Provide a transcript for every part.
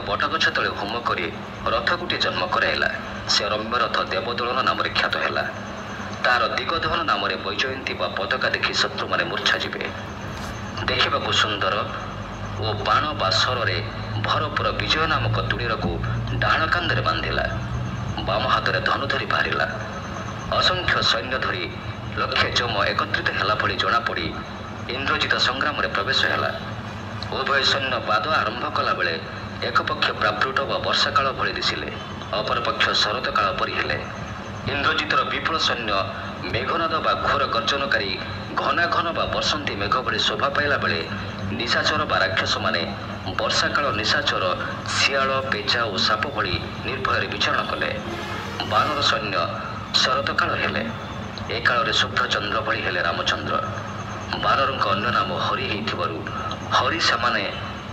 बटगछ तले होम कर रथ गोटे जन्म कराइला। से रम्य रथ देवदोलन नाम ख्यात है। तार दिगदहन नाम वैजयंती बा पताका देखि शत्रु माने मूर्छा जीवे। देखा सुंदर और बाण बा सर भरपूर विजय नामक तुणीर को डाण कांदे बांधिला। बाम हाथ में धनु धरी बाहरिला। असंख्य सैन्य धरी लक्षे जम एकत्रित होला भली जनापड़ी इंद्रजित संग्राम में प्रवेश है। उभय सैन्य बाद आरंभ कला बेले एक पक्ष प्रावृट व वर्षा काल भली दिशिले, अपर पक्ष शरत काल परी हेले। इंद्रजितर विपुल सैन्य मेघनाद बा घोर गर्जनकारी घना घन बा बसंती मेघ भली शोभा पाइला बेले निशाचर बा राक्षस माने वर्षा काल निशाचर शियाल पेचा और साप भली निर्भय विचरण कले। बानर सैन्य शरत काल हेले। ए काल शुद्ध चंद्र भली हेले रामचंद्र। बानर अन्य नाम हरि होइथिबारु हरि सेमाने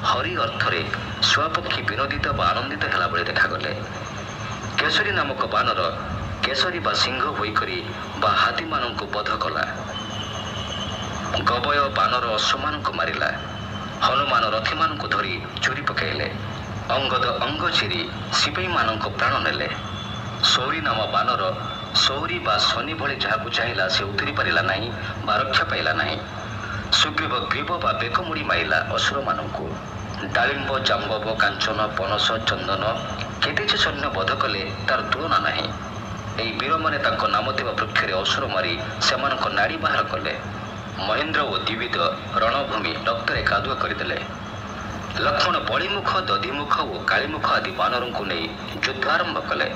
हरि अर्थरे स्वपक्षी विनोदित व आनंदित होला बेले देखागले। केसरी नामक बानर केसरी बा सिंह होइकरी बा हाथी मानक बध कला। गबय बानर अश्व मानक मारिला। हनुमान रथी मानक धरी चोरी पकाइले। अंगद अंग चिरी सिपाही मानक प्राण नेले। सौरी नाम बानर सौरी बा शनि भली जहाकु चाहिला से उतरी पारिला नहीं बा रक्षा पाइला नहीं। सुग्रीव ग्रीव बा बेक मुड़ी माइला असुर मानकु। डालिंब जाम्बव कांचन पनस चंदन केते सैन्य बध कले तार तुलना नहीं। एई वीर माने तांको नाम देवा वृक्षरे असुर मारी सेमानक नाड़ी बाहर कले। महेंद्र और द्विविध रणभूमि रक्तरे कादुआ करदेले। लक्ष्मण बलिमुख दधिमुख और कालीमुख आदि बानरों को नहीं युद्ध आरंभ कले।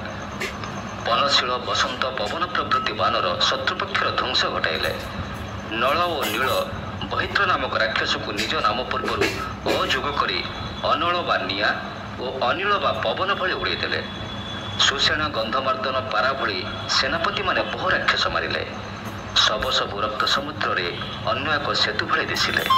बनशील बसंत पवन प्रभृति बानर शत्रुपक्षर ध्वंस घटाइले। नल और नील बहित्र नामक राक्षस को निज नाम पूर्व अयोग कर अनल बा निया और अनिल बा पवन भली उड़ेदेले। सुसेना गंधमार्दन पारा भली सेनापति माने बहु राक्षस मारिले। सब सब रक्त समुद्र रे अन्य एक सेतु भली दिशिले।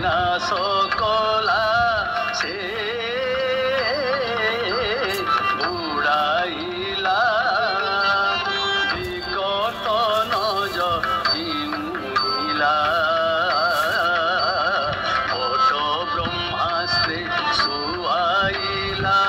বিনাশ কলা সে বুড়াইলা বিকট নজ চিমুলা বট ব্রহ্মাস্ত্রে শুয়াইলা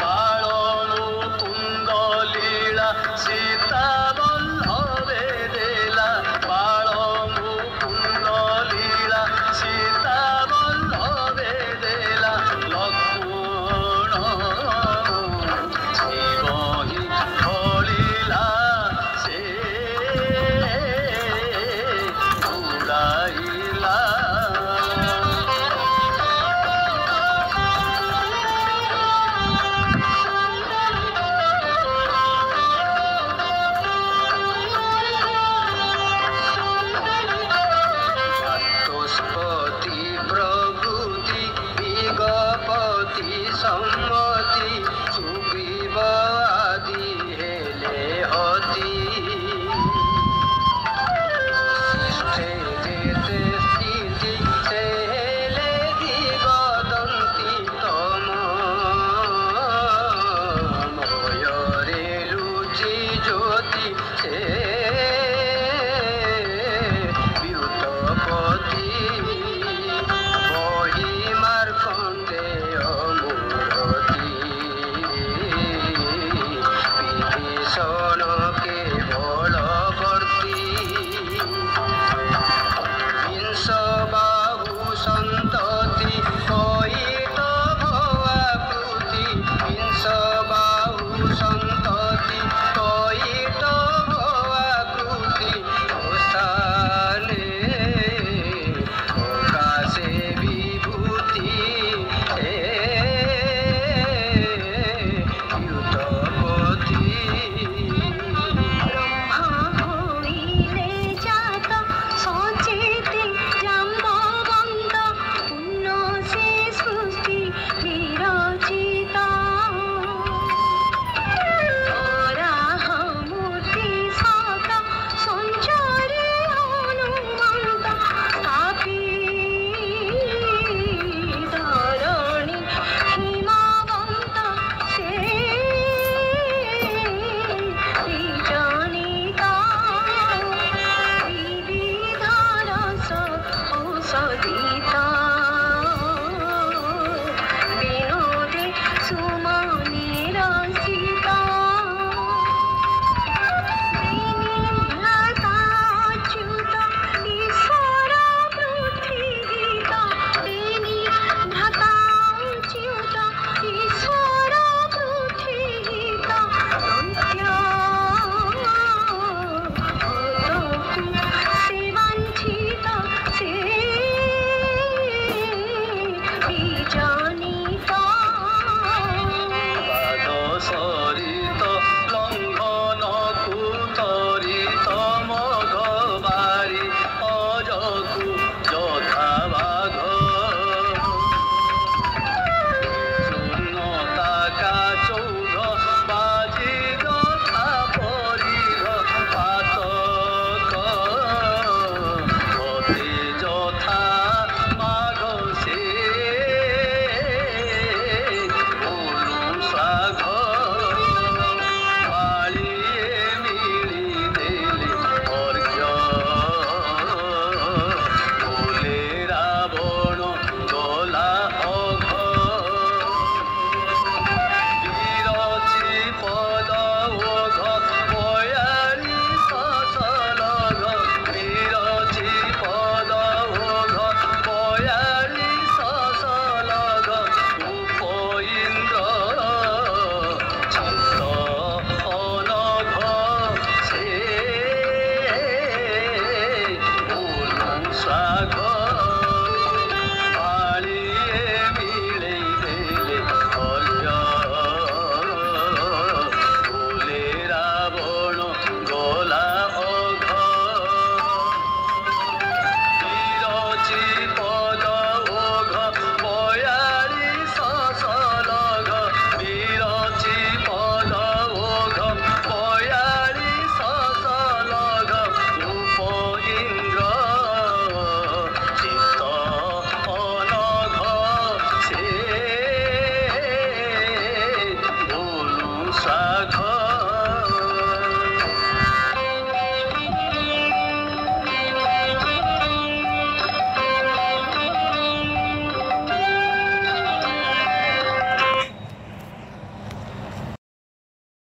বাড়নু কুন্দলীলা সীতা বল্লভে দেলা বাড়নু কুন্দলীলা সীতা বল্লভে দেলা লক্ষ্মণ শিবহি ফলিলা সে উড়াইলা বাচস্পতি প্রভৃতি বিগপতি সম্মতি সুগ্রীব আদি হেলে হতি শিষ্ঠে যেতে স্থিতি সে হেলে দিগদন্তি তম ময়ূরে লুচি জ্যোতি সে বিউতপতি বহি মার্কণ্ডেয় মূরতি বিভীষণ কেবলবর্তী বিংশ বাহু সন্ততি কয়িত ভবাকৃতি বিংশ বাহু সন্ততি কয়িত ভবাকৃতি স্থানে প্রকাশে বিভূতি বিউতপতি হইলে জাত সচেতে জাম্ববন্ত পূর্ণ সে সৃষ্টি বিরচিত বরাহ মূর্তি সত সঞ্চারে হনুমন্ত স্থাপি ধরণী হিমবন্ত সে বিজনিত বিবিধ রস ঔষধি